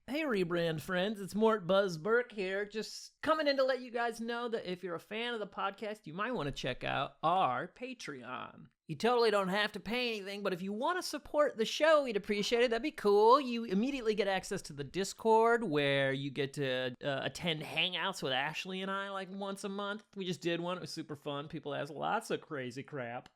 Hey, Rebrand friends, it's Mort Buzz Burke here. Just coming in to let you guys know that if you're a fan of the podcast, you might want to check out our Patreon. You totally don't have to pay anything, but if you want to support the show, we'd appreciate it. That'd be cool. You immediately get access to the Discord, where you get to attend hangouts with Ashley and I like once a month. We just did one. It was super fun. People ask lots of crazy crap.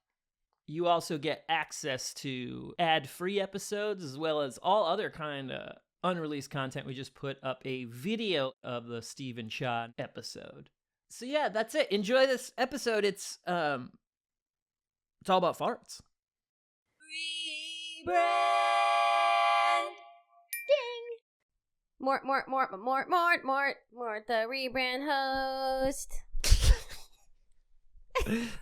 You also get access to ad-free episodes, as well as all other kind of unreleased content. We just put up a video of the Stephen Shaw episode. So yeah, that's it. Enjoy this episode. It's all about farts. Rebrand. Ding. Mort, the Rebrand host.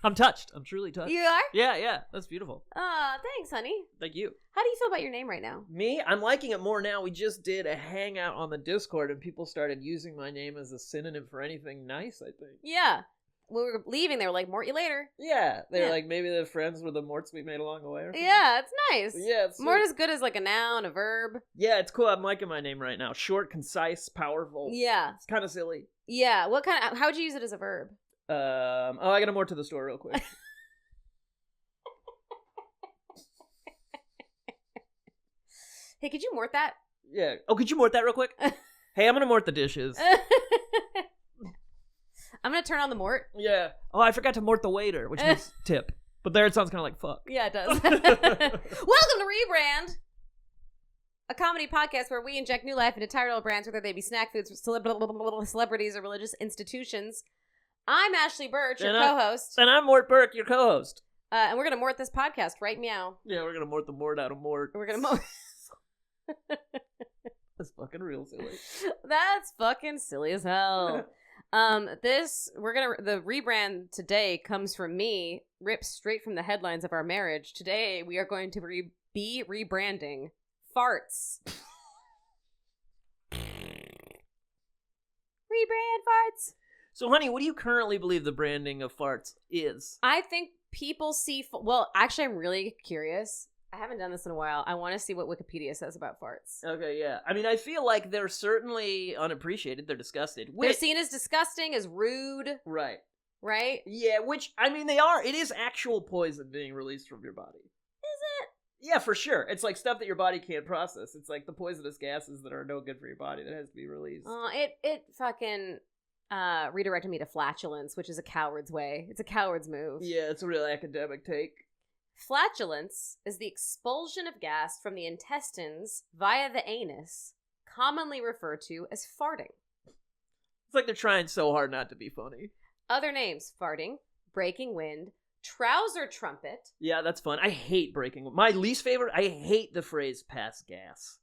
I'm touched. I'm truly touched. You are? Yeah. That's beautiful. Thanks, honey. Thank you. How do you feel about your name right now? Me? I'm liking it more now. We just did a hangout on the Discord, and people started using my name as a synonym for anything nice, I think. Yeah. When we were leaving, they were like, Mort you later. Yeah. They were like, maybe they're friends with the Morts we made along the way or something. Yeah, it's nice. Yeah, it's Mort is good as like a noun, a verb. Yeah, it's cool. I'm liking my name right now. Short, concise, powerful. Yeah. It's kind of silly. Yeah. How would you use it as a verb? I gotta Mort to the store real quick. Hey, could you Mort that? Yeah. Oh, could you Mort that real quick? Hey, I'm gonna Mort the dishes. I'm gonna turn on the Mort. Yeah. Oh, I forgot to Mort the waiter, which means tip. But there it sounds kind of like fuck. Yeah, it does. Welcome to Rebrand, a comedy podcast where we inject new life into tired old brands, whether they be snack foods, celebrities, or religious institutions. I'm Ashley Birch, your co-host. And I'm Mort Burke, your co-host. And we're going to Mort this podcast, right? Meow. Yeah, we're going to Mort the Mort out of Mort. We're going to Mort. That's fucking real silly. That's fucking silly as hell. The rebrand today comes from me, ripped straight from the headlines of our marriage. Today, we are going to be rebranding farts. Rebrand farts. So, honey, what do you currently believe the branding of farts is? I think people see... Well, actually, I'm really curious. I haven't done this in a while. I want to see what Wikipedia says about farts. Okay, yeah. I mean, I feel like they're certainly unappreciated. They're disgusted. They're seen as disgusting, as rude. Right. Right? Yeah, which, I mean, they are. It is actual poison being released from your body. Is it? Yeah, for sure. It's like stuff that your body can't process. It's like the poisonous gases that are no good for your body that has to be released. It fucking... redirected me to flatulence, which is a coward's way. It's a coward's move. Yeah, it's a real academic take. Flatulence is the expulsion of gas from the intestines via the anus, commonly referred to as farting. It's like they're trying so hard not to be funny. Other names: farting, breaking wind, trouser trumpet. Yeah, that's fun. I hate breaking. My least favorite, I hate the phrase pass gas.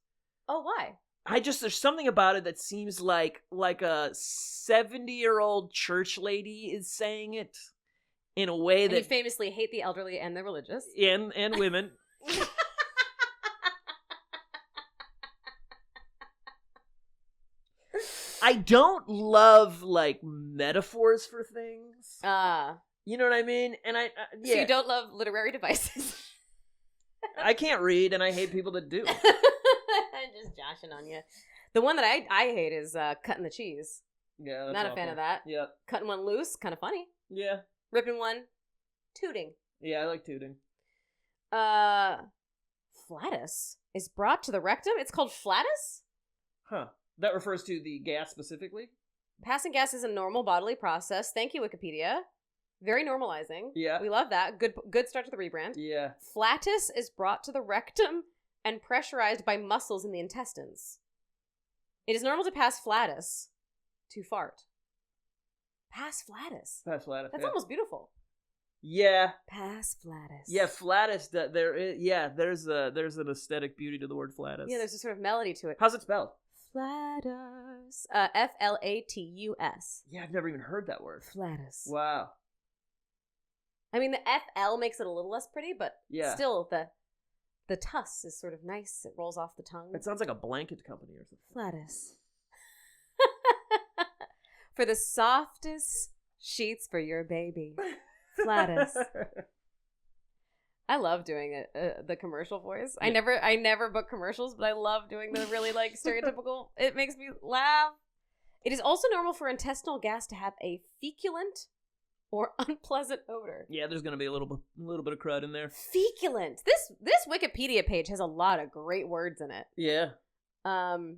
Oh, why? There's something about it that seems like a 70-year-old church lady is saying it in a way that... you famously hate the elderly and the religious. And women. I don't love, like, metaphors for things. You know what I mean? And yeah. So you don't love literary devices? I can't read, and I hate people that do. I'm just joshing on you. The one that I hate is cutting the cheese. Yeah, that's not awful. a fan of that. Yeah. Cutting one loose, kind of funny. Yeah. Ripping one, tooting. Yeah, I like tooting. Flatus is brought to the rectum. It's called flatus? Huh. That refers to the gas specifically? Passing gas is a normal bodily process. Thank you, Wikipedia. Very normalizing. Yeah. We love that. Good start to the rebrand. Yeah. Flatus is brought to the rectum and pressurized by muscles in the intestines. It is normal to pass flatus to fart. Pass flatus. Pass flatus. That's almost beautiful. Yeah. Pass flatus. Yeah, flatus. There's an aesthetic beauty to the word flatus. Yeah, there's a sort of melody to it. How's it spelled? Flatus. Flatus. Yeah, I've never even heard that word. Flatus. Wow. I mean, the FL makes it a little less pretty, but yeah. Still, the tuss is sort of nice. It rolls off the tongue. It sounds like a blanket company or something. Flatus. For the softest sheets for your baby. Flatus. I love doing the commercial voice. Yeah. I never book commercials, but I love doing the really like stereotypical. It makes me laugh. It is also normal for intestinal gas to have a feculent or unpleasant odor. Yeah, there's gonna be a little bit of crud in there. Feculent. This Wikipedia page has a lot of great words in it. Yeah. The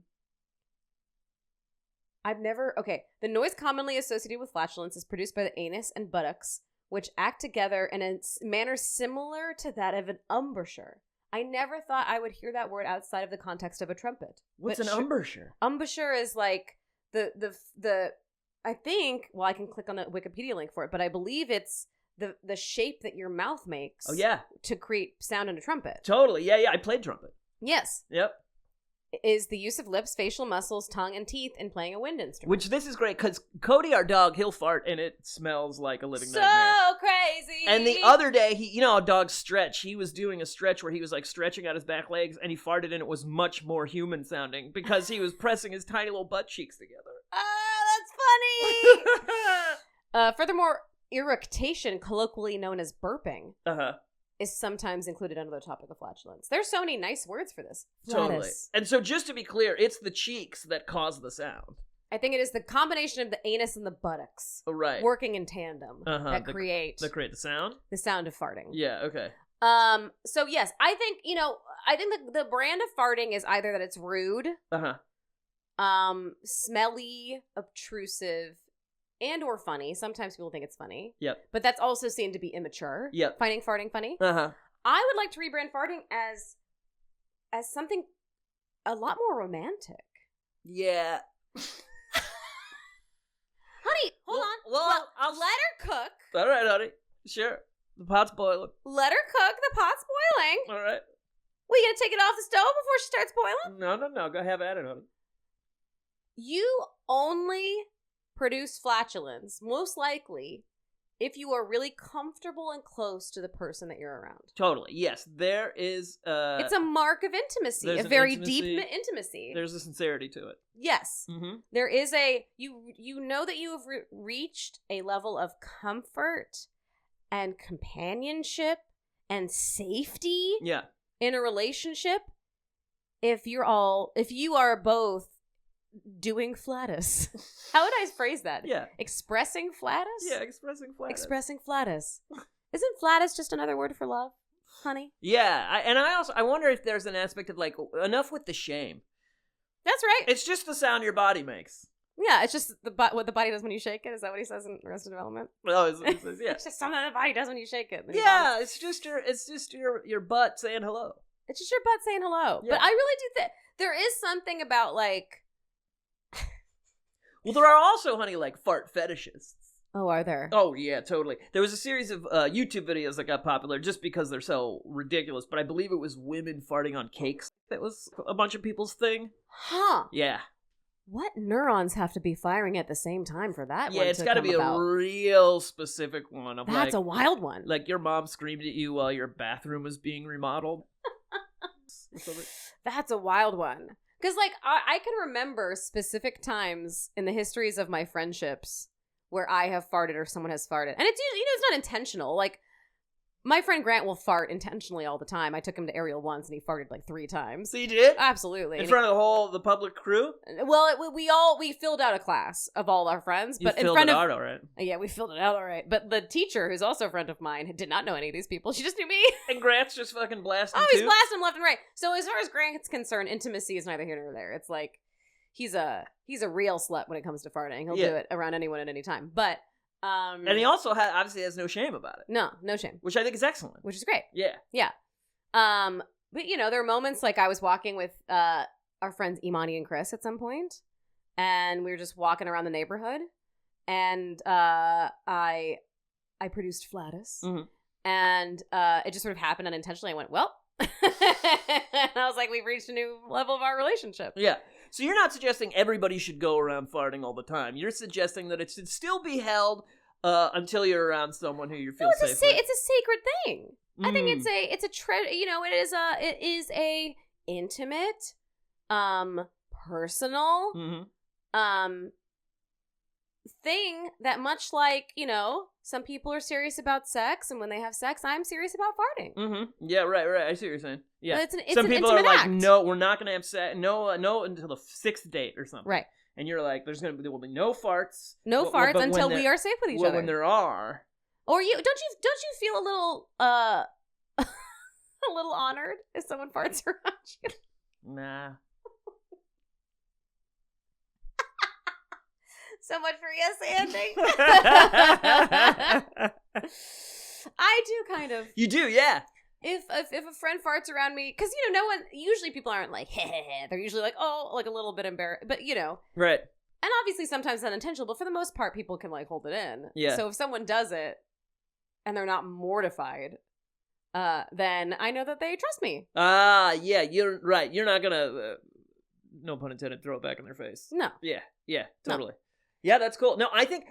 noise commonly associated with flatulence is produced by the anus and buttocks, which act together in a manner similar to that of an embouchure. I never thought I would hear that word outside of the context of a trumpet. What's an embouchure? Embouchure is like the I think, well, I can click on the Wikipedia link for it, but I believe it's the shape that your mouth makes. Oh, yeah. To create sound in a trumpet. Totally. Yeah, I played trumpet. Yes. Yep. Is the use of lips, facial muscles, tongue, and teeth in playing a wind instrument. Which this is great, because Cody, our dog, he'll fart, and it smells like a living nightmare. So crazy! And the other day, you know how dogs stretch. He was doing a stretch where he was, like, stretching out his back legs, and he farted, and it was much more human-sounding, because he was pressing his tiny little butt cheeks together. Oh, that's funny! Furthermore, eructation, colloquially known as burping, is sometimes included under the topic of flatulence. There's so many nice words for this. Totally. And so just to be clear, it's the cheeks that cause the sound. I think it is the combination of the anus and the buttocks working in tandem that create the sound? The sound of farting. Yeah, okay. So yes, I think the brand of farting is either that it's rude, smelly, obtrusive, and or funny. Sometimes people think it's funny. Yep. But that's also seen to be immature. Yep. Finding farting funny. I would like to rebrand farting as something a lot more romantic. Yeah. Honey, hold on. Well, I'll let her cook. All right, honey. Sure. The pot's boiling. Let her cook. The pot's boiling. All right. We gonna take it off the stove before she starts boiling? No. Go have at it, honey. You only produce flatulence, most likely, if you are really comfortable and close to the person that you're around. Totally. Yes. There is it's a mark of intimacy, a very deep intimacy. There's a sincerity to it. Yes. Mm-hmm. There is you know that you have reached a level of comfort and companionship and safety in a relationship if you are both doing flatus. How would I phrase that? Yeah. Expressing flatus? Yeah, expressing flatus. Expressing flatus. Isn't flatus just another word for love, honey? Yeah, I wonder if there's an aspect of, like, enough with the shame. That's right. It's just the sound your body makes. Yeah, it's just what the body does when you shake it. Is that what he says in Arrested Development? Oh, it says, yeah. It's just something the body does when you shake it. Yeah, it's just your butt saying hello. It's just your butt saying hello. Yeah. But I really do think there is something about, like... Well, there are also, honey, like, fart fetishists. Oh, are there? Oh, yeah, totally. There was a series of YouTube videos that got popular just because they're so ridiculous, but I believe it was women farting on cakes. That was a bunch of people's thing. Huh. Yeah. What neurons have to be firing at the same time for that one to come about? Yeah, it's got to be a real specific one. That's a wild one. Like your mom screamed at you while your bathroom was being remodeled. That's a wild one. Because, like, I can remember specific times in the histories of my friendships where I have farted or someone has farted. And it's, it's not intentional. Like, my friend Grant will fart intentionally all the time. I took him to Ariel once and he farted like 3 times. So you did? Absolutely. In front of the public crew? Well, we filled out a class of all our friends. But in front of all right. Yeah, we filled it out all right. But the teacher, who's also a friend of mine, did not know any of these people. She just knew me. And Grant's just fucking blasting he's blasting left and right. So as far as Grant's concerned, intimacy is neither here nor there. It's like, he's a real slut when it comes to farting. He'll do it around anyone at any time. But... and he also obviously has no shame about it. No shame. Which I think is excellent. Which is great. Yeah. Yeah. But there are moments like I was walking with our friends Imani and Chris at some point, and we were just walking around the neighborhood, and I produced flatus, and it just sort of happened unintentionally. I went, well, and I was like, we've reached a new level of our relationship. Yeah. So you're not suggesting everybody should go around farting all the time. You're suggesting that it should still be held until you're around someone who you feel safe with. It's a sacred thing. I think it's a it is a intimate, personal, thing that much like, some people are serious about sex, and when they have sex, I'm serious about farting. Mm-hmm. Yeah, right. I see what you're saying. Yeah. But it's some an people are intimate like, act. no, we're not going to have sex. No, until the 6th date or something. Right. And you're like, there will be no farts. No farts until we are safe with each other. When there are. Or don't you feel a little a little honored if someone farts around you? Nah. So much for yes anding. I do kind of. You do, yeah. If a friend farts around me, because no one, usually people aren't like heh. They're usually like, oh, like a little bit embarrassed, but right. And obviously sometimes unintentional, but for the most part people can like hold it in. Yeah. So if someone does it and they're not mortified, then I know that they trust me. Yeah, you're right. You're not gonna, no pun intended, throw it back in their face. No. Yeah, totally. No. Yeah, that's cool. No, I think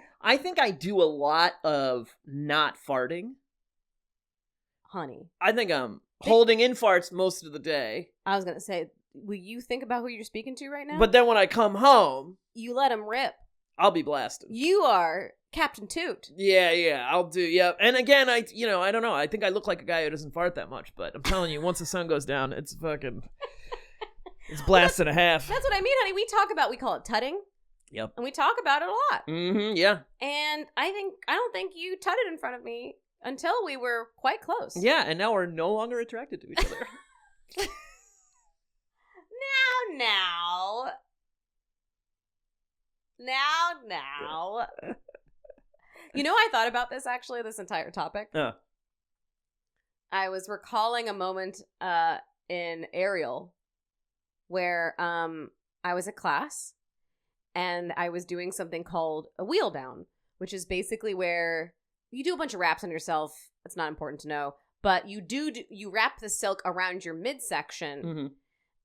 I do a lot of not farting. Honey. I think I'm holding in farts most of the day. I was gonna say, will you think about who you're speaking to right now? But then when I come home, you let them rip. I'll be blasted. You are Captain Toot. Yeah, I'll do. Yeah, and again, I don't know. I think I look like a guy who doesn't fart that much, but I'm telling you, once the sun goes down, it's fucking, it's blast and a half. That's what I mean, honey. We call it tutting. Yep. And we talk about it a lot. Mm-hmm. Yeah. And I don't think you tutted in front of me until we were quite close. Yeah, and now we're no longer attracted to each other. Now. I thought about this actually, this entire topic. I was recalling a moment in Ariel where I was at class and I was doing something called a wheel down, which is basically where you do a bunch of wraps on yourself. It's not important to know, but you wrap the silk around your midsection. Mm-hmm.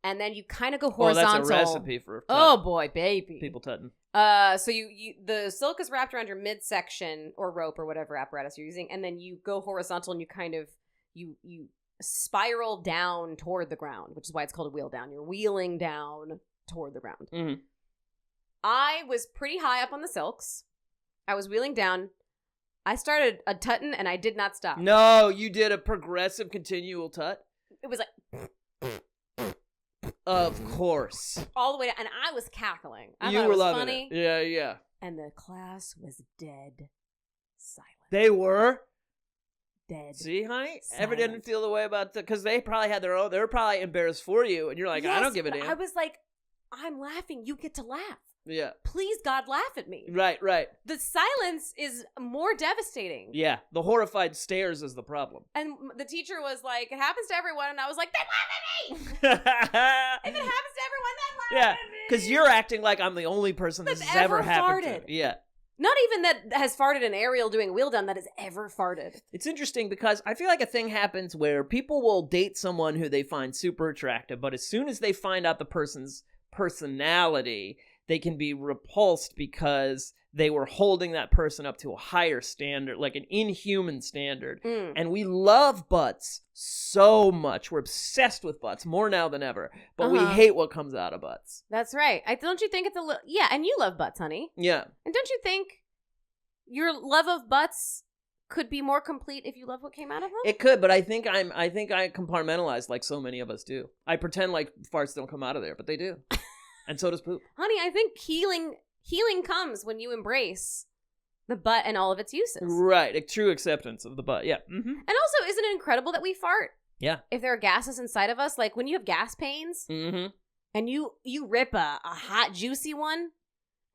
And then you kind of go horizontal. Oh, that's a recipe for oh boy, baby. People tutting. So the silk is wrapped around your midsection or rope or whatever apparatus you're using, and then you go horizontal and you kind of you spiral down toward the ground, which is why it's called a wheel down. You're wheeling down toward the ground. Mm-hmm. I was pretty high up on the silks. I was wheeling down. I started a tutting and I did not stop. No, you did a progressive continual tut? It was like... Of course. All the way down. And I was cackling. I you thought were it was loving funny. it. Yeah. And the class was dead silent. They were? Dead. See, honey? Silent. Ever didn't feel the way about that? Because they probably had their own. They were probably embarrassed for you. And you're like, yes, I don't give a damn. I was like, I'm laughing. You get to laugh. Yeah. Please, God, laugh at me. Right. The silence is more devastating. Yeah. The horrified stares is the problem. And the teacher was like, it happens to everyone. And I was like, then laugh at me. If it happens to everyone, then laugh at me. Because you're acting like I'm the only person this has ever happened farted. to. Yeah. Not even that has farted in Ariel doing a wheel down that has ever farted. It's interesting because I feel like a thing happens where people will date someone who they find super attractive, but as soon as they find out the person's personality, they can be repulsed because they were holding that person up to a higher standard, like an inhuman standard. Mm. And we love butts so much. We're obsessed with butts more now than ever. But we hate what comes out of butts. That's right. Don't you think it's a little... Yeah, and you love butts, honey. Yeah. And don't you think your love of butts could be more complete if you love what came out of them? It could, but I think I compartmentalize like so many of us do. I pretend like farts don't come out of there, but they do. And so does poop. Honey, I think healing comes when you embrace the butt and all of its uses. Right. A true acceptance of the butt. Yeah. Mm-hmm. And also, isn't it incredible that we fart? Yeah. If there are gases inside of us, like when you have gas pains and you rip a hot, juicy one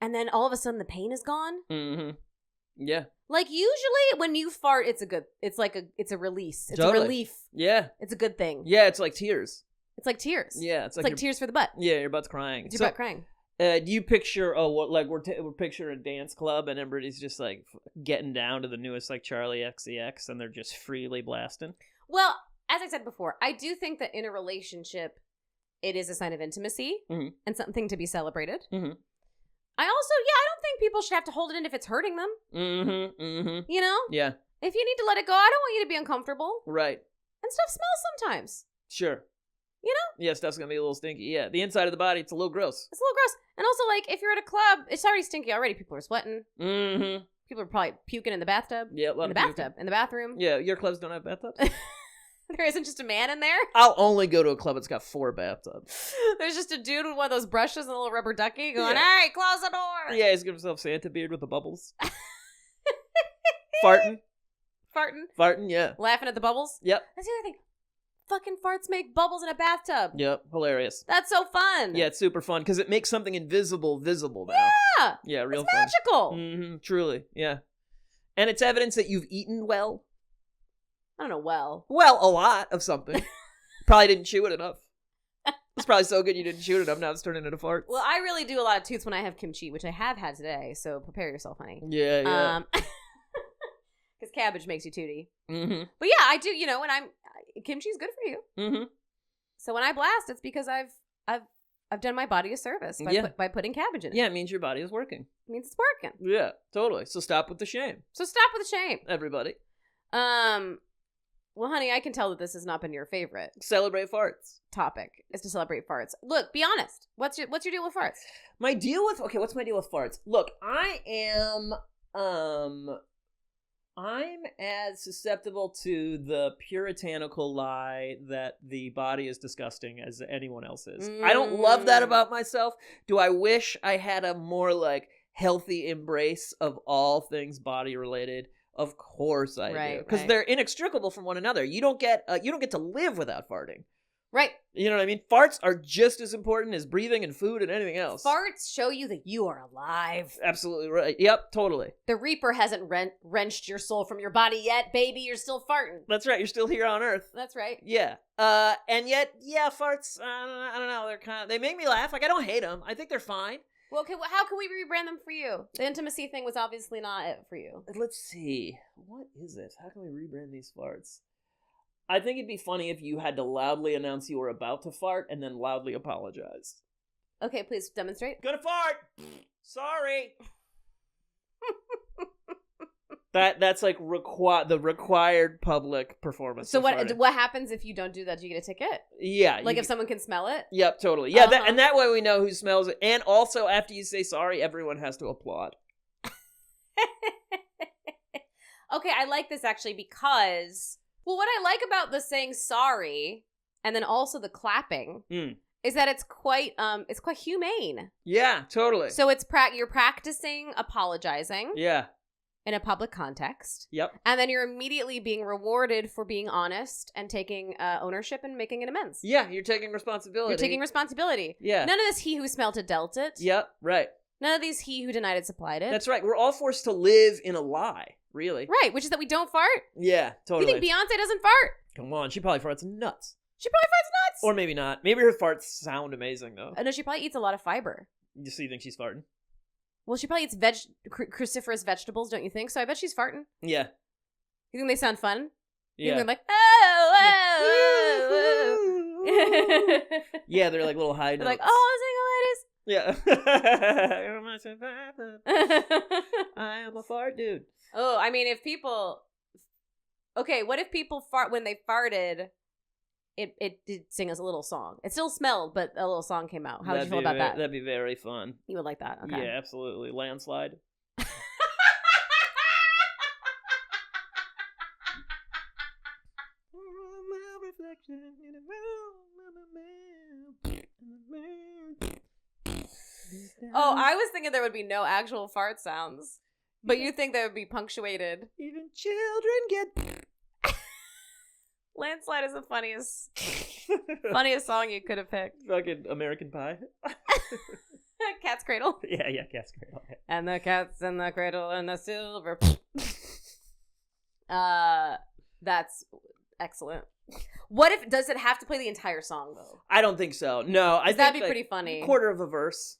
and then all of a sudden the pain is gone. Mm-hmm. Yeah. Like usually when you fart, it's a release. It's totally. A relief. Yeah. It's a good thing. Yeah. It's like tears. It's like tears. Yeah, it's like tears for the butt. Yeah, your butt's crying. It's your butt crying. Do you picture we're picturing a dance club and everybody's just like getting down to the newest like Charlie XCX and they're just freely blasting? Well, as I said before, I do think that in a relationship, it is a sign of intimacy and something to be celebrated. Mm-hmm. I don't think people should have to hold it in if it's hurting them. Mm-hmm. Mm-hmm. You know? Yeah. If you need to let it go, I don't want you to be uncomfortable. Right. And stuff smells sometimes. Sure. You know? Yeah, stuff's gonna be a little stinky. Yeah, the inside of the body, it's a little gross. It's a little gross. And also, like, if you're at a club, it's already stinky already. People are sweating. Mm-hmm. People are probably puking in the bathtub. Yeah, a lot in the of puking. bathtub. In the bathroom. Yeah, your clubs don't have bathtubs? There isn't just a man in there. I'll only go to a club that's got 4 bathtubs. There's just a dude with one of those brushes and a little rubber ducky going, Yeah. hey, close the door. Yeah, he's got himself Santa beard with the bubbles. Farting. Farting, yeah. Laughing at the bubbles. Yep. That's the other thing. Fucking farts make bubbles in a bathtub. Yep, hilarious. That's so fun. Yeah, it's super fun because it makes something invisible visible now. Yeah. Yeah, real It's fun. magical. Mm-hmm, truly, yeah. And it's evidence that you've eaten well. I don't know, well. Well, a lot of something. Probably didn't chew it enough. It's probably so good you didn't chew it enough, now it's turning into farts. Well, I really do a lot of toots when I have kimchi, which I have had today, so prepare yourself, honey. Yeah. Because cabbage makes you tooty. Mm-hmm. But yeah, I do, you know, when kimchi's good for you. Mm-hmm. So when I blast, it's because I've done my body a service by putting cabbage in it. Yeah, it means your body is working. It means it's working. Yeah, totally. So stop with the shame, So stop with the shame. everybody. Well, honey, I can tell that this has not been your favorite Celebrate farts. topic, is to celebrate farts. Look, be honest. What's your deal with farts? What's my deal with farts? Look, I'm as susceptible to the puritanical lie that the body is disgusting as anyone else is. I don't love that about myself. Do I wish I had a more like healthy embrace of all things body related? Of course I do, because they're inextricable from one another. You don't get to live without farting. Right. You know what I mean? Farts are just as important as breathing and food and anything else. Farts show you that you are alive. Absolutely right. Yep, totally. The Reaper hasn't wrenched your soul from your body yet, baby. You're still farting. That's right. You're still here on Earth. That's right. Yeah. And yet, yeah, farts. I don't know. They make me laugh. Like I don't hate them. I think they're fine. Well, okay. How can we rebrand them for you? The intimacy thing was obviously not it for you. Let's see. What is it? How can we rebrand these farts? I think it'd be funny if you had to loudly announce you were about to fart and then loudly apologize. Okay, please demonstrate. Gonna fart. Sorry. That's like the required public performance. So what happens if you don't do that? Do you get a ticket? Yeah. Like if someone can smell it? Yep, totally. Yeah, and that way we know who smells it. And also, after you say sorry, everyone has to applaud. Okay, I like this actually because, well, what I like about the saying sorry and then also the clapping is that it's quite humane. Yeah, totally. So you're practicing apologizing. Yeah. In a public context. Yep. And then you're immediately being rewarded for being honest and taking ownership and making an amends. Yeah, you're taking responsibility. Yeah. None of this he who smelt it dealt it. Yep, right. None of these he who denied it supplied it. That's right. We're all forced to live in a lie, really. Right, which is that we don't fart. Yeah, totally. You think Beyonce doesn't fart? Come on, she probably farts nuts. She probably farts nuts. Or maybe not. Maybe her farts sound amazing, though. No, she probably eats a lot of fiber. So you think she's farting? Well, she probably eats cruciferous vegetables, don't you think? So I bet she's farting. Yeah. You think they sound fun? Yeah. They're like, oh. Yeah, they're like little high notes. They're like, oh, yeah. I am a fart dude. Oh, I mean, what if people fart when they farted? It did sing us a little song. It still smelled, but a little song came out. How would you feel about that? That'd be very fun. You would like that, okay? Yeah, absolutely. Landslide. Oh, I was thinking there would be no actual fart sounds, but you think they would be punctuated. Even children get. Landslide is the funniest song you could have picked. Fucking American Pie. Cat's Cradle. Yeah, Cat's Cradle. And the cat's in the cradle and the silver. That's excellent. Does it have to play the entire song though? I don't think so. No, I think that'd be pretty funny. A quarter of a verse.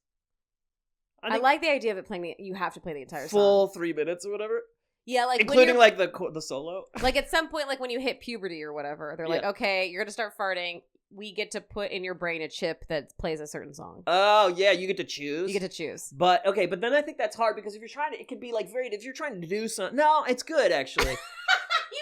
I like the idea of it playing you have to play the entire full song. 3 minutes or whatever. Yeah, like including like the solo. Like at some point, like when you hit puberty or whatever, they're like, okay, you're gonna start farting. We get to put in your brain a chip that plays a certain song. Oh yeah, you get to choose. You get to choose. But then I think that's hard because if you're trying to do something. No, it's good actually. You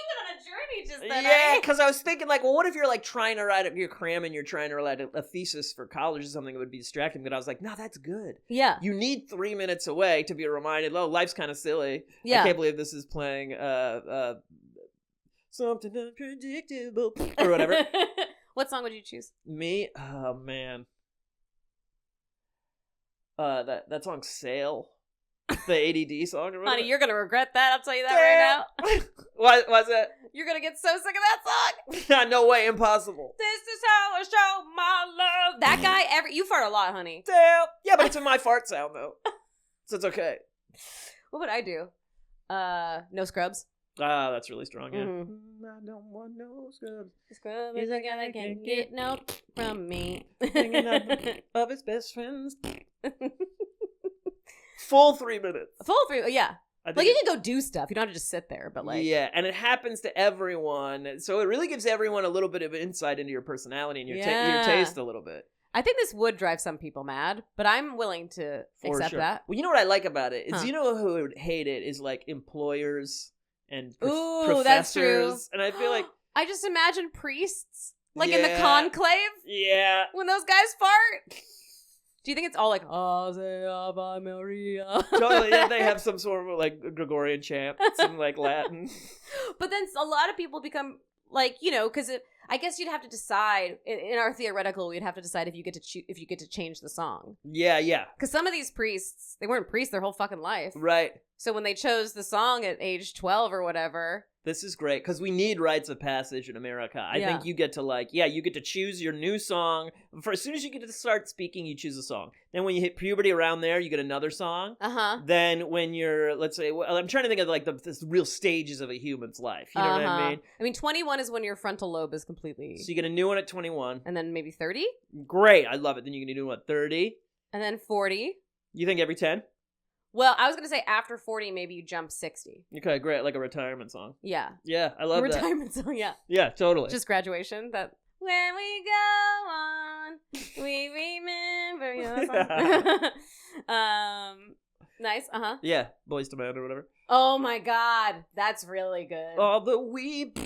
went on a journey just Yeah, because I was thinking, like, well, what if you're, like, trying to write, you're cramming, you're trying to write a thesis for college or something that would be distracting, but I was like, no, that's good. Yeah. You need 3 minutes away to be reminded, oh, life's kind of silly. Yeah. I can't believe this is playing something unpredictable, or whatever. What song would you choose? Me? Oh, man. That song, Sail. The ADD song. Or Honey, you're going to regret that. I'll tell you that right now. Why's that? You're going to get so sick of that song. No way, impossible. This is how I show my love. That guy, you fart a lot, honey. Sail. Yeah, but it's in my fart sound, though. So it's okay. What would I do? No Scrubs. Ah, that's really strong, yeah. Mm-hmm. I don't want no scrubs. Scrub is a guy that can get no from me. Hanging out of his best friends. Full 3 minutes. Full 3, yeah. Like, you can go do stuff. You don't have to just sit there, but like... Yeah, and it happens to everyone. So it really gives everyone a little bit of insight into your personality and your taste a little bit. I think this would drive some people mad, but I'm willing to accept that. Well, you know what I like about it? Is you know who would hate it is, like, employers and professors. That's true. And I feel like... I just imagine priests, like in the conclave. Yeah. When those guys fart. Do you think it's all like, Ave Ave Maria? Totally, yeah, they have some sort of, like, Gregorian chant, some, like, Latin. But then a lot of people become, like, you know, because I guess you'd have to decide, in our theoretical, we'd have to decide if you get to change the song. Yeah. Because some of these priests, they weren't priests their whole fucking life. Right. So when they chose the song at age 12 or whatever... This is great, because we need rites of passage in America. I think you get to, you get to choose your new song. For as soon as you get to start speaking, you choose a song. Then when you hit puberty around there, you get another song. Uh-huh. Then when you're, let's say, I'm trying to think of, like, the real stages of a human's life. You know what I mean? I mean, 21 is when your frontal lobe is completely... So you get a new one at 21. And then maybe 30? Great, I love it. Then you can do, what, 30? And then 40? You think every 10? Well, I was going to say after 40, maybe you jump 60. Okay, great. Like a retirement song. Yeah. Yeah, I love that. Retirement song, yeah. Yeah, totally. Just graduation. That when we go on, we remember your song. Nice, uh-huh. Yeah, Boys to Men or whatever. Oh my God, that's really good. All the weep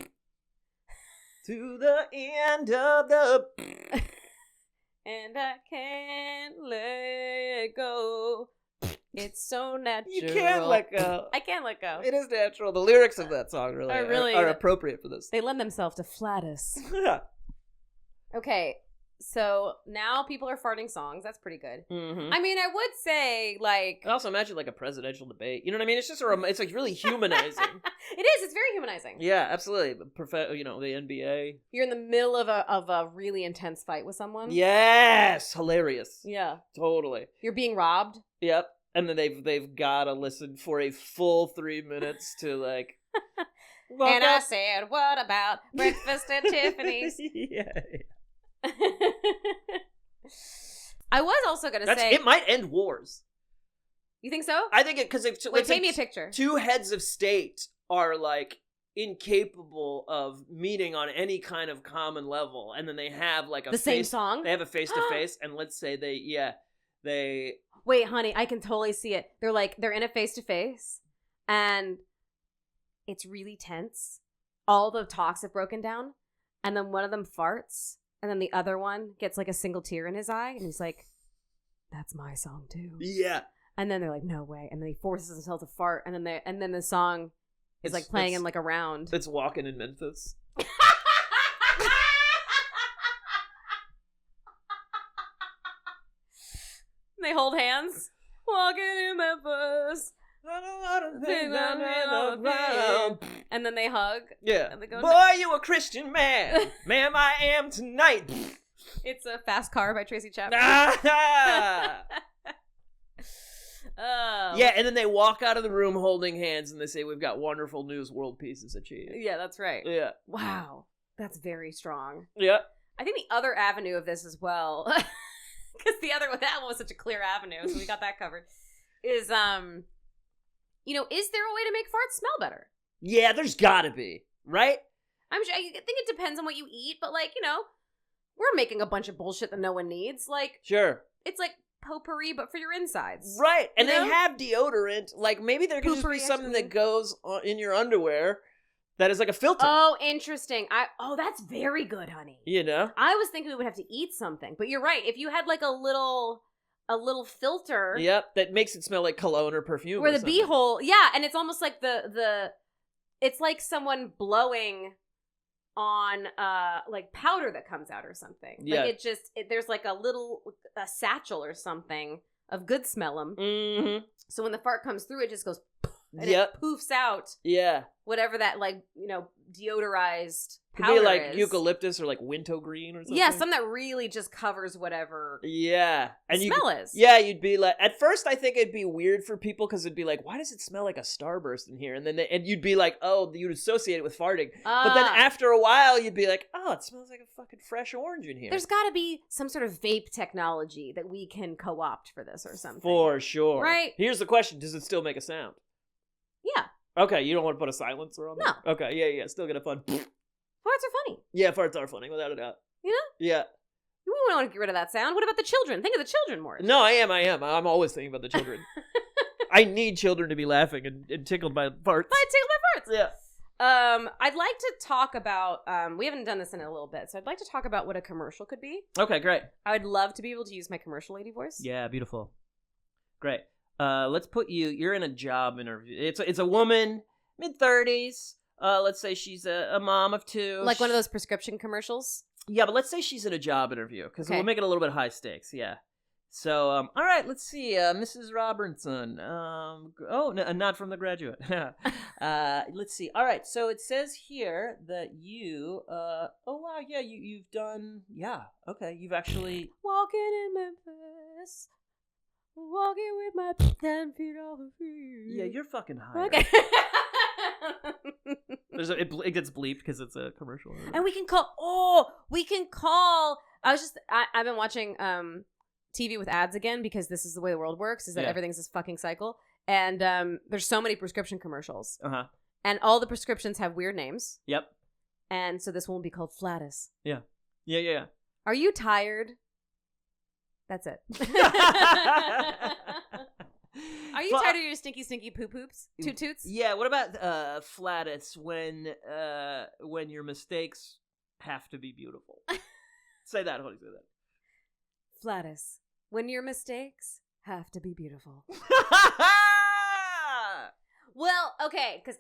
to the end of the... And I can't let go. It's so natural. You can't let go. I can't let go. It is natural. The lyrics of that song really are appropriate for this. They lend themselves to flatus. Yeah. Okay, so now people are farting songs. That's pretty good. Mm-hmm. I mean, I would say, like... I also imagine, like, a presidential debate. You know what I mean? It's just it's, like, really humanizing. It is. It's very humanizing. Yeah, absolutely. You know, the NBA. You're in the middle of a really intense fight with someone. Yes! Hilarious. Yeah. Totally. You're being robbed. Yep. And then they've got to listen for a full 3 minutes to, like... And I said, what about breakfast at Tiffany's? Yeah. I was also going to say... It might end wars. You think so? I think it... Because wait, take me a picture. Two heads of state are, like, incapable of meeting on any kind of common level. And then they have, like, same song? They have a face-to-face. And let's say they... Wait, honey, I can totally see it. They're in a face-to-face, and it's really tense. All the talks have broken down, and then one of them farts, and then the other one gets, like, a single tear in his eye, and he's like, that's my song, too. Yeah. And then they're like, no way. And then he forces himself to fart, and then the song is, like, playing in, like, a round. It's Walking in Memphis. They hold hands. Walking in Memphis. And then they hug. Yeah. And they go, boy, you a Christian man. Ma'am, I am tonight. It's a Fast Car by Tracy Chapman. Yeah, and then they walk out of the room holding hands and they say, we've got wonderful news, world peace is achieved. Yeah, that's right. Yeah. Wow. That's very strong. Yeah. I think the other avenue of this as well... Because that one was such a clear avenue, so we got that covered. Is, is there a way to make farts smell better? Yeah, there's gotta be, right? I think it depends on what you eat, but, like, we're making a bunch of bullshit that no one needs. Like, sure. It's like potpourri, but for your insides. Right, and they have deodorant. Like, maybe there could just be something that goes in your underwear that is like a filter. Oh, interesting. That's very good, honey. You know? I was thinking we would have to eat something, but you're right. If you had like a little filter. Yep, that makes it smell like cologne or perfume. Where or the something. bee hole, yeah, and it's almost like it's like someone blowing on like powder that comes out or something. Yeah. Like there's like a satchel or something of good smellum. Mm-hmm. So when the fart comes through, it just goes and Yep. it poofs out. Yeah. Whatever that like, deodorized Could powder be like is. eucalyptus or like wintergreen or something. Yeah, something that really just covers whatever Yeah. And the smell is. Yeah, you'd be like, at first I think it'd be weird for people because it'd be like, why does it smell like a starburst in here? And then and you'd be like, oh, you'd associate it with farting. But then after a while, you'd be like, oh, it smells like a fucking fresh orange in here. There's got to be some sort of vape technology that we can co-opt for this or something. For sure. Right? Here's the question. Does it still make a sound? Yeah. Okay, you don't want to put a silencer on that? No. Okay, yeah, still get a fun. Farts are funny. Yeah, farts are funny, without a doubt. You know? Yeah. We don't want to get rid of that sound. What about the children? Think of the children more. No, I am. I'm always thinking about the children. I need children to be laughing and tickled by farts. I tickle my farts. Yeah. I'd like to talk about, we haven't done this in a little bit, so I'd like to talk about what a commercial could be. Okay, great. I would love to be able to use my commercial lady voice. Yeah, beautiful. Great. Let's put you're in a job interview. It's a woman, mid-30s. Let's say she's a mom of two. Like one of those prescription commercials? Yeah, but let's say she's in a job interview, because Okay. we'll make it a little bit high stakes, yeah. So, all right, let's see, Mrs. Robertson. Not from The Graduate. Let's see. All right, so it says here that you, you've done, okay, you've actually... Walking in Memphis, walking with my 10 feet off the feet. Yeah, you're fucking high. Okay. It gets bleeped because it's a commercial. And we can call, I've been watching TV with ads again because this is the way the world works, is that everything's this fucking cycle. And there's so many prescription commercials. Uh-huh. And all the prescriptions have weird names. Yep. And so this one will be called Flatus. Yeah. Yeah. Are you tired? That's it. Are you tired of your stinky, stinky poo-poops? Toot-toots? Yeah, what about Flatus when your mistakes have to be beautiful? Say that, how do you say that? Flatus, when your mistakes have to be beautiful. Well, okay, because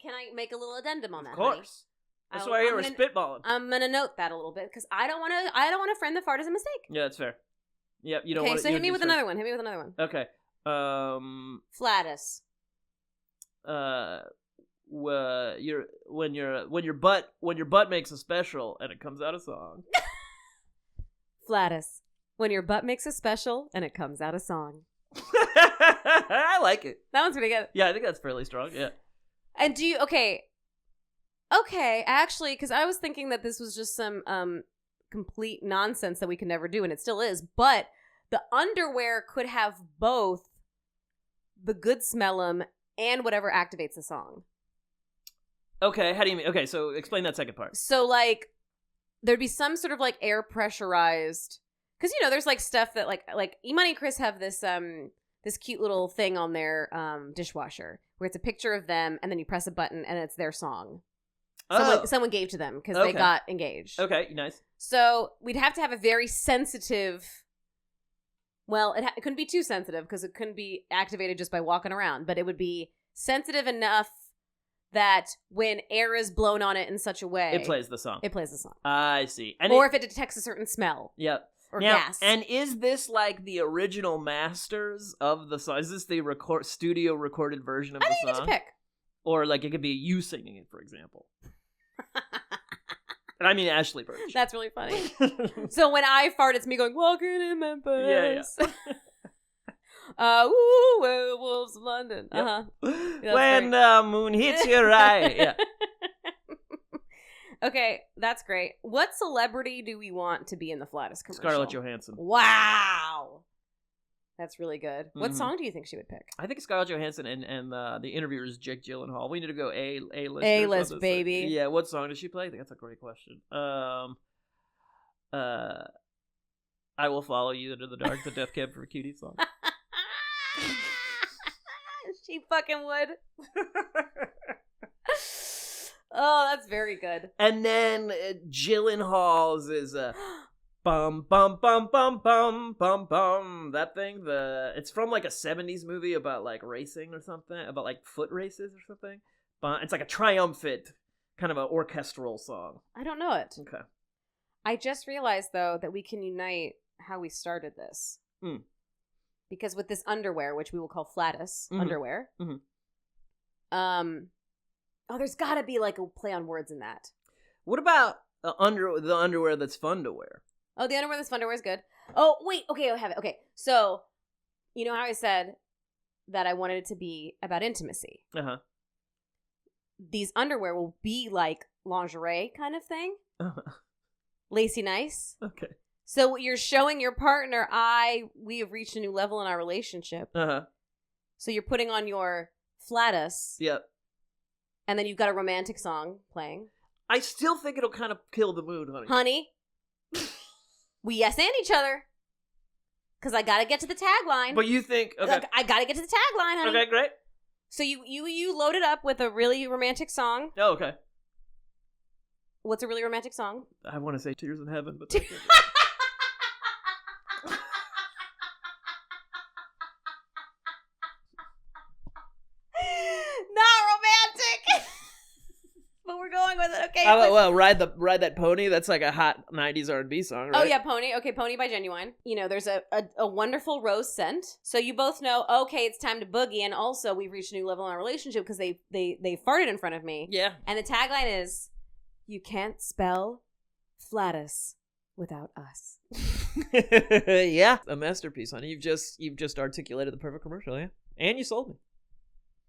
can I make a little addendum on that, Of course. honey? That's why you're spitballing. I'm going to note that a little bit, because I don't want to friend the fart as a mistake. Yeah, that's fair. Yep, you don't okay, want to... so hit me with another one. Okay. Flatus. When your butt makes a special and it comes out a song. Flatus. When your butt makes a special and it comes out a song. I like it. That one's pretty good. Yeah, I think that's fairly strong. Yeah. And do you okay, actually, because I was thinking that this was just some complete nonsense that we could never do, and it still is, but the underwear could have both the good smellum and whatever activates the song. Okay, how do you mean? Okay, so explain that second part. So, like, there'd be some sort of, like, air pressurized, because, there's, like, stuff that, like Imani and Chris have this, this cute little thing on their dishwasher, where it's a picture of them, and then you press a button, and it's their song. Someone gave to them, because they got engaged. Okay, nice. So, we'd have to have a very sensitive... Well, it couldn't be too sensitive because it couldn't be activated just by walking around, but it would be sensitive enough that when air is blown on it in such a way... It plays the song. I see. And or if it detects a certain smell. Yep. Or gas. And is this like the original masters of the song? Is this the studio recorded version of the song? I think you get to pick. Or like it could be you singing it, for example. And I mean Ashley Birch. That's really funny. So when I fart, it's me going, walking in Memphis. Yeah. Ooh, werewolves of London. Yep. Uh-huh. When the moon hits your eye. Yeah. Okay, that's great. What celebrity do we want to be in the Flatus commercial? Scarlett Johansson. Wow. That's really good. What song do you think she would pick? I think Scarlett Johansson and the interviewer is Jake Gyllenhaal. We need to go A-list. A-list, baby. Yeah, what song does she play? I think that's a great question. I Will Follow You Into the Dark, the Death Cab for Cutie song. She fucking would. Oh, that's very good. And then Gyllenhaal's is bum bum bum bum bum bum bum. That thing, it's from like a 70s movie about like racing or something, about like foot races or something. But it's like a triumphant kind of an orchestral song. I don't know it. Okay. I just realized though that we can unite how we started this. Because with this underwear, which we will call flatus underwear, there's got to be like a play on words in that. What about the underwear that's fun to wear? Oh, the underwear that's fun to wear is good. Oh, wait. Okay, I have it. Okay, so you know how I said that I wanted it to be about intimacy? Uh-huh. These underwear will be like lingerie kind of thing. Uh-huh. Lacy nice. Okay. So you're showing your partner, we have reached a new level in our relationship. Uh-huh. So you're putting on your flatus. Yep. And then you've got a romantic song playing. I still think it'll kind of kill the mood, honey. Honey, we yes and each other. Because I got to get to the tagline. But you think, okay. Look, I got to get to the tagline, honey. Okay, great. So you load it up with a really romantic song. Oh, okay. What's a really romantic song? I want to say Tears in Heaven, but Not romantic. But we're going with it. Okay. well, ride that pony. That's like a hot 90s R&B song, right? Oh yeah, Pony. Okay, Pony by Genuine. You know, there's a wonderful rose scent. So you both know, okay, it's time to boogie, and also we've reached a new level in our relationship because they farted in front of me. Yeah. And the tagline is, "You can't spell flatus without us." Yeah, a masterpiece, honey. You've just articulated the perfect commercial, yeah. And you sold me.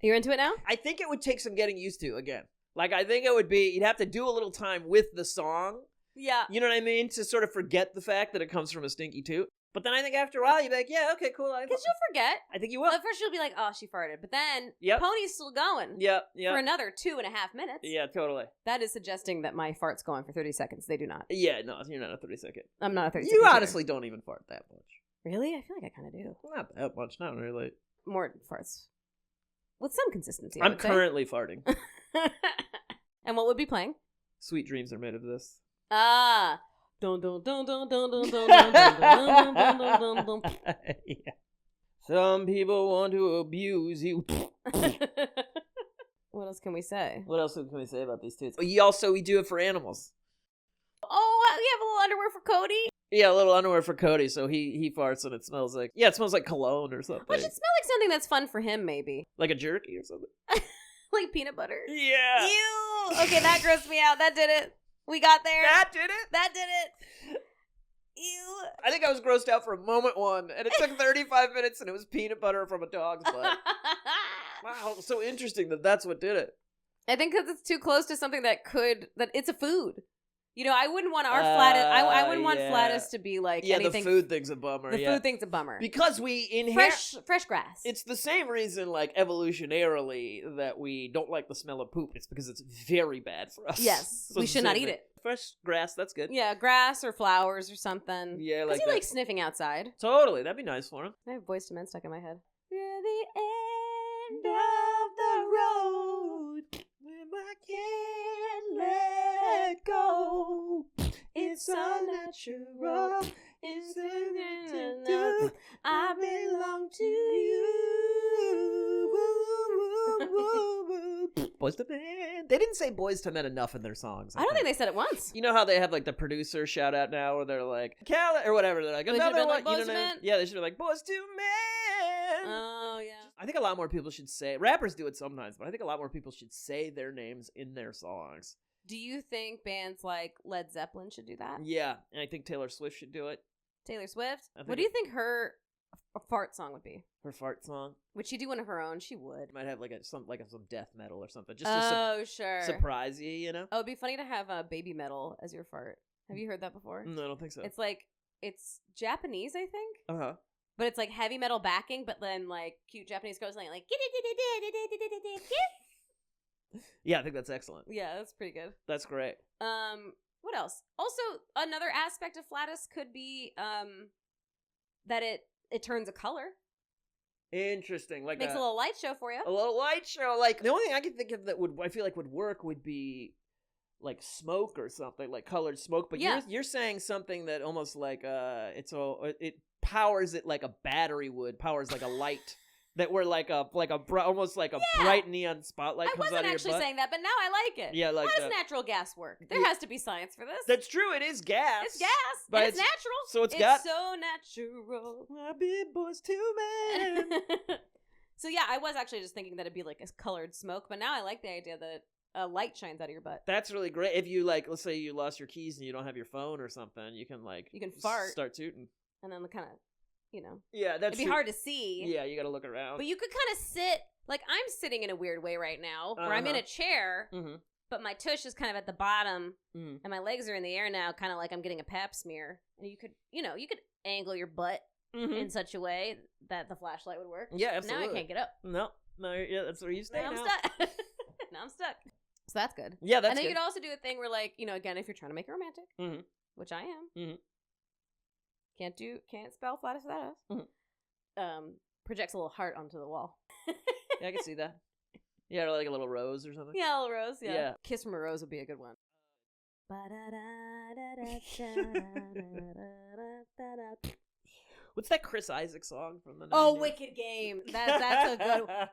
You're into it now? I think it would take some getting used to again. Like, I think it would be, you'd have to do a little time with the song. Yeah. You know what I mean? To sort of forget the fact that it comes from a stinky toot. But then I think after a while, you'd be like, yeah, okay, cool. Because you'll forget. I think you will. At first you'll be like, oh, she farted. But then Yep. Pony's still going. Yep. For another 2.5 minutes. Yeah, totally. That is suggesting that my farts go on for 30 seconds. They do not. Yeah, no, you're not a 30-second. I'm not a 30 You second honestly don't even fart that much. Really? I feel like I kind of do. Not that much, not really. Mort farts. With some consistency, I'm currently farting. And what would be playing? Sweet dreams are made of this. Ah. Dun dun dun dun dun dun dun dun dun dun dun dun. Yeah. Some people want to abuse you. What else can we say? What else can we say about these toots? We do it for animals. Oh, we have a little underwear for Cody. Yeah, a little underwear for Cody, so he farts and it smells like cologne or something. Which should smell like something that's fun for him, maybe. Like a jerky or something. Like peanut butter. Yeah. Ew. Okay, that grossed me out. That did it. We got there. That did it? That did it. Ew. I think I was grossed out for a moment one, and it took 35 minutes, and it was peanut butter from a dog's butt. Wow, so interesting that's what did it. I think because it's too close to something that it's a food. You know, I wouldn't want our flatus. I wouldn't want flatus to be like anything. The food thing's a bummer. The food thing's a bummer because we inherit fresh grass. It's the same reason, like evolutionarily, that we don't like the smell of poop. It's because it's very bad for us. Yes, so we should not eat it. Fresh grass, that's good. Yeah, grass or flowers or something. Yeah, like he likes sniffing outside. Totally, that'd be nice for him. I have Boyz II Men stuck in my head. We're the end of the road. I can't let go. It's unnatural. It's enough. I belong to you. Boyz II Men. They didn't say Boyz II Men enough in their songs. I don't think they said it once. You know how they have like the producer shout out now, where they're like Cal or whatever. They're like another one. Like, you know, yeah, they should be like Boyz II Men. Oh yeah. I think a lot more people should say. Rappers do it sometimes, but I think a lot more people should say their names in their songs. Do you think bands like Led Zeppelin should do that? Yeah, and I think Taylor Swift should do it. Taylor Swift? What do you think her fart song would be? Her fart song? Would she do one of her own? She would. Might have like some death metal or something. Just to sure. surprise you, you know? Oh, it'd be funny to have baby metal as your fart. Have you heard that before? No, I don't think so. It's Japanese, I think. Uh-huh. But it's like heavy metal backing, but then like cute Japanese girls like yeah, I think that's excellent. Yeah, that's pretty good. That's great. What else? Also, another aspect of flatus could be that it turns a color. Interesting. Like Makes a little light show for you. A little light show. Like, the only thing I can think of that I feel like would work would be like smoke or something, like colored smoke. But you're saying something that almost like it powers it like a battery would, powers like a light. That were almost like a bright neon spotlight comes out of your butt. I wasn't actually saying that, but now I like it. Yeah, like how does natural gas work? There has to be science for this. That's true. It is gas. It's gas, but and it's natural. So it's so natural. My big boy's too man. So yeah, I was actually just thinking that it'd be like a colored smoke, but now I like the idea that a light shines out of your butt. That's really great. If you let's say you lost your keys and you don't have your phone or something, you can fart, start tooting, and then kind of. Yeah, that's it'd be hard to see. Yeah, you got to look around. But you could kind of sit, like I'm sitting in a weird way right now, where I'm in a chair, but my tush is kind of at the bottom, and my legs are in the air now, kind of like I'm getting a pap smear. And you could angle your butt in such a way that the flashlight would work. Yeah, absolutely. Now I can't get up. No, yeah, that's where you stay now. I'm stuck. Now I'm stuck. So that's good. Yeah, that's good. And then you could also do a thing where, like, again, if you're trying to make it romantic, which I am, can't spell flat as that. Projects a little heart onto the wall. Yeah, I can see that. Yeah, like a little rose or something. Yeah, a little rose. Yeah. Kiss from a Rose would be a good one. What's that Chris Isaac song from the 90s? Oh, Wicked Game. That's a good one.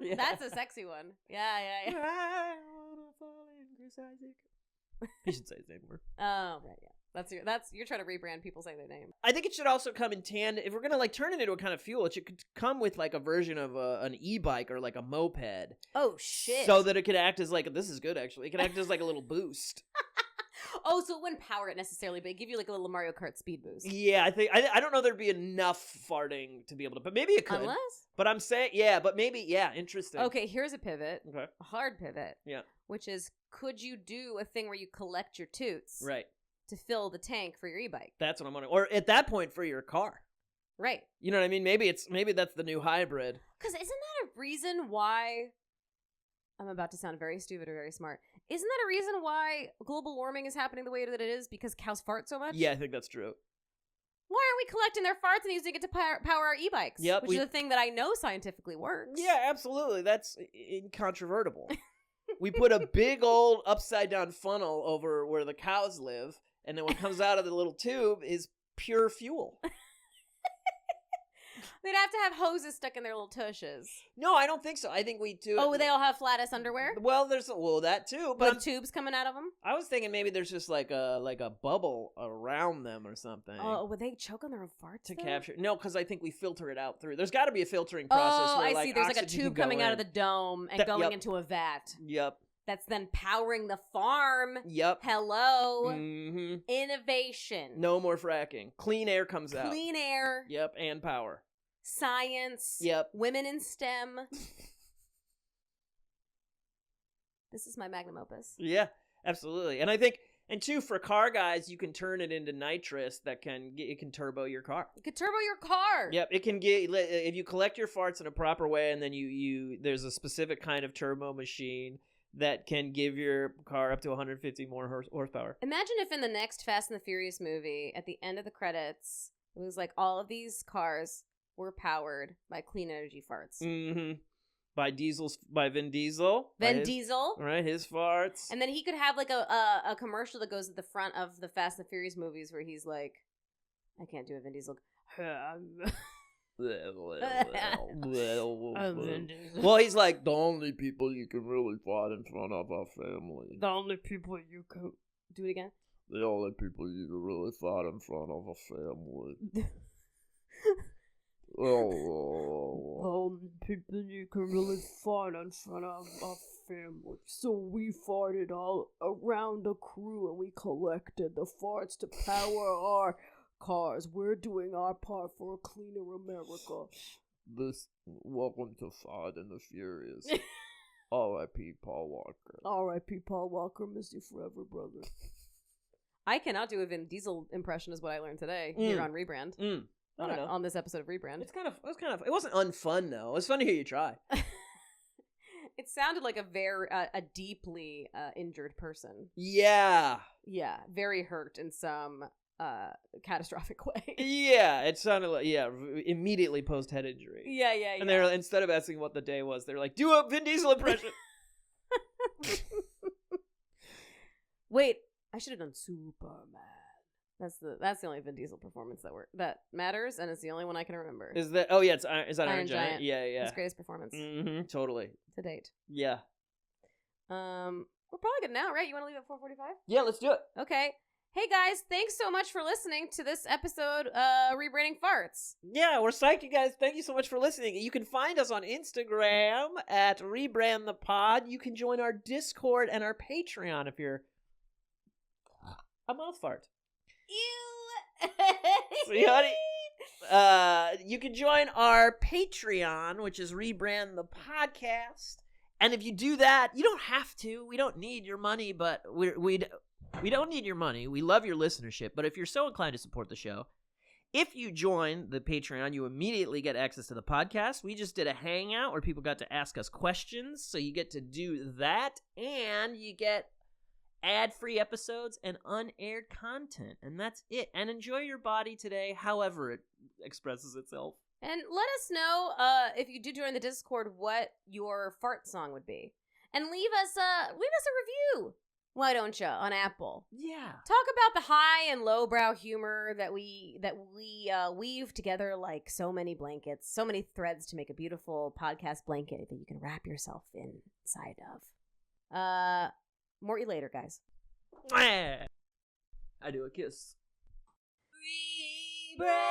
Yeah. That's a sexy one. Yeah. I wanna fall in Chris Isaac. You should say his name more. Oh, right, yeah. You're trying to rebrand people saying their name. I think it should also come in tandem. If we're gonna turn it into a kind of fuel, it should come with like a version of an e-bike or like a moped. Oh shit! So that it could act as this is good actually. It could act as like a little boost. Oh, so it wouldn't power it necessarily, but it'd give you like a little Mario Kart speed boost. Yeah, I don't know there'd be enough farting to be able to, but maybe it could. Unless. But I'm saying but maybe interesting. Okay, here's a pivot. Okay. A hard pivot. Yeah. Which is, could you do a thing where you collect your toots? Right. To fill the tank for your e-bike. That's what I'm wondering. Or at that point for your car. Right. You know what I mean? Maybe that's the new hybrid. Because isn't that a reason why... I'm about to sound very stupid or very smart. Isn't that a reason why global warming is happening the way that it is? Because cows fart so much? Yeah, I think that's true. Why aren't we collecting their farts and using it to power our e-bikes? Yep. Which is a thing that I know scientifically works. Yeah, absolutely. That's incontrovertible. We put a big old upside down funnel over where the cows live, and then what comes out of the little tube is pure fuel. They'd have to have hoses stuck in their little tushes. No, I don't think so. I think we do. Oh, they all have flat-ass underwear? Well, there's that too, but with tubes coming out of them. I was thinking maybe there's just like a bubble around them or something. Oh, would they choke on their own farts to though? capture? No, because I think we filter it out through. There's got to be a filtering process. Oh, where, I see. There's like a tube coming out of the dome and going into a vat. Yep. That's then powering the farm. Yep. Hello. Mm-hmm. Innovation. No more fracking. Clean air comes out. Clean air. Yep, and power. Science. Yep. Women in STEM. This is my magnum opus. Yeah, absolutely. And I think, and two, for car guys, you can turn it into nitrous that can turbo your car. You can turbo your car. Yep, it can get, if you collect your farts in a proper way, and then there's a specific kind of turbo machine that can give your car up to 150 more horsepower. Imagine if in the next Fast and the Furious movie, at the end of the credits, it was like all of these cars were powered by clean energy farts. Mm-hmm. By Vin Diesel. Diesel. Right, his farts. And then he could have like a commercial that goes at the front of the Fast and the Furious movies where he's like, I can't do a Vin Diesel. Well, he's like, the only people you can really fart in front of are family. The only people you can... Do it again? The only people you can really fart in front of are family. Only people you can really fart in front of our family. So we farted all around the crew and we collected the farts to power our cars. We're doing our part for a cleaner America. Welcome to Fast and the Furious. R.I.P. Paul Walker. R.I.P. Paul Walker, miss you forever, brother. I cannot do a Vin Diesel impression is what I learned today here on Rebrand. On this episode of Rebrand. It wasn't unfun though. It was fun to hear you try. It sounded like a deeply injured person. Yeah. Yeah, very hurt in some catastrophic way. Yeah, it sounded like immediately post head injury. Yeah. And they're instead of asking what the day was, they're like, do a Vin Diesel impression. Wait, I should have done Superman. That's the only Vin Diesel performance that matters, and it's the only one I can remember. Is that? Oh yeah, is that Iron Giant? Yeah. His greatest performance Totally. to date. Yeah. We're probably good now, right? You want to leave at 4:45? Yeah, let's do it. Okay. Hey guys, thanks so much for listening to this episode, Rebranding Farts. Yeah, we're psyched, you guys. Thank you so much for listening. You can find us on Instagram at Rebrand the Pod. You can join our Discord and our Patreon if you're a mouth fart. Ew. See, honey? You can join our Patreon, which is Rebrand the Podcast. And if you do that, you don't have to. We don't need your money, but we don't need your money. We love your listenership. But if you're so inclined to support the show, if you join the Patreon, you immediately get access to the podcast. We just did a hangout where people got to ask us questions. So you get to do that. And you get ad-free episodes and unaired content. And that's it. And enjoy your body today, however it expresses itself. And let us know if you do join the Discord what your fart song would be, and leave us a review. Why don't you on Apple? Yeah. Talk about the high and lowbrow humor that we weave together like so many blankets, so many threads to make a beautiful podcast blanket that you can wrap yourself inside of. More you later, guys. I do a kiss. Rebrand.